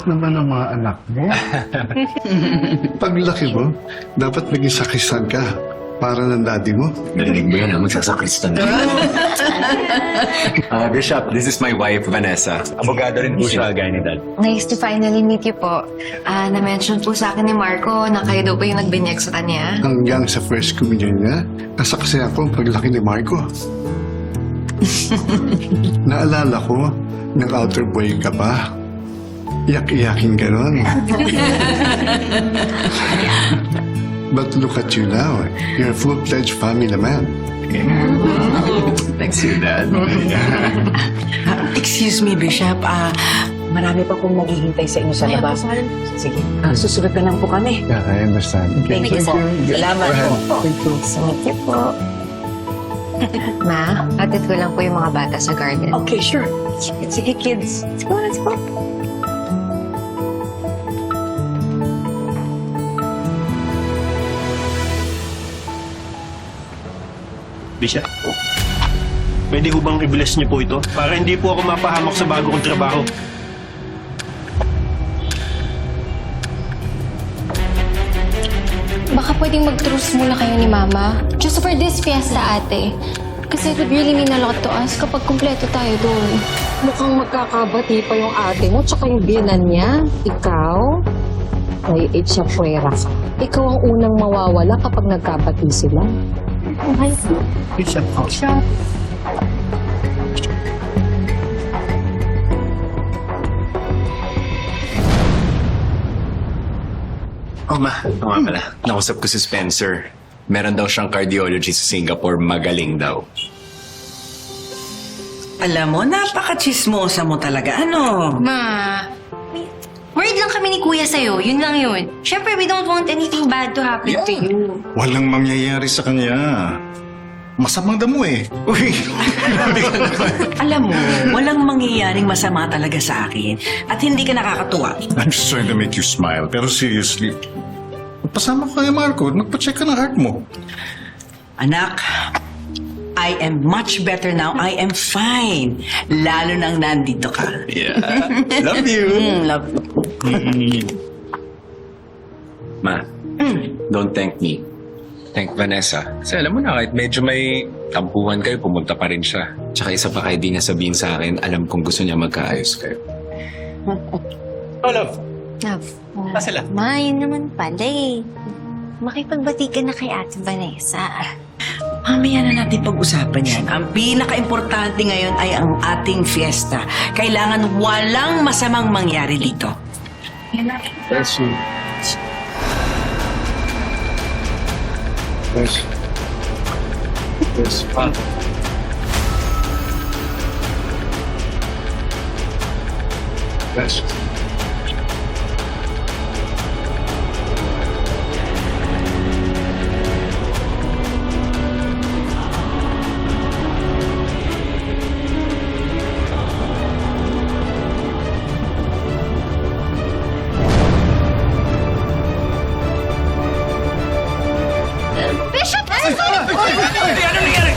Bait naman ang mga anak mo. Paglaki mo, dapat naging sakrisan ka para ng daddy mo. Narinig mo yan, magsasakristan. Bishop, this is my wife, Vanessa. Abogado rin po siya, gaya ni Dad. Nice to finally meet you po. Na-mention po sa akin ni Marco na kayo daw po yung nagbinyag sa kanya. Hanggang sa first communion niya, nasaksi ako ang paglaki ni Marco. Naalala ko, nang outer boy ka pa. Iyak-iyakin ka nun. But look at you now. You're a full-fledged family man. Thanks you, Dad. Excuse me, Bishop. Marami pa pong naghihintay sa inyo sa labas. Sige, susunod na lang po kami. Yeah, I understand. Thank you po. Salamat po. Thank you. Thank you po. Ma, atid ko lang po yung mga bata sa garden. Okay, sure. Sige, kids. Let's go, let's go. Bishop, pwede ho bang i-bless niyo po ito? Para hindi po ako mapahamak sa bago kong trabaho. Baka pwedeng mag-truce muna kayo ni Mama. Just for this fiesta, ate. Kasi it would really mean a lot to us kapag kumpleto tayo doon. Mukhang magkakabati pa yung ate mo tsaka yung biyanan niya. Ikaw, may etsapuera ka. Ikaw ang unang mawawala kapag nagkabati sila. Okay. Bishop, Sure. Oh, ma. Oo nga pala. Nakusap ko si Spencer. Meron daw siyang cardiology sa Singapore. Magaling daw. Alam mo, napaka-chismosa mo talaga. Ano? Ma, worried lang kami ni Kuya sa'yo. Yun lang yun. Siyempre, we don't want anything bad to happen to you. Walang mangyayari sa kanya. Masamang damo eh. Uy! Alam mo, walang mangyayaring masama talaga sa akin. At hindi ka nakakatuwa. I'm just trying to make you smile. Pero seriously, pasama ko kay Marco. Magpa-check ka ng heart mo. Anak, I am much better now. I am fine. Lalo nang nandito ka. Yeah. Love you. Love you. Ma, don't thank me. Thank Vanessa. Kasi alam mo na, kahit medyo may tampuhan kayo, pumunta pa rin siya. Tsaka isa pa kahit di niya sabihin sa akin, alam kong gusto niya magkaayos kayo. Oh, love. Love. Pasala. Ma, yun naman pala eh. Makipagbati ka na kay Ate Vanessa. Mamaya na natin pag-usapan yan. Ang pinaka-importante ngayon ay ang ating fiesta. Kailangan walang masamang mangyari dito. Bless you. Bless you. Bless you. Bless you. Bishop! Ano? Ano nangyari?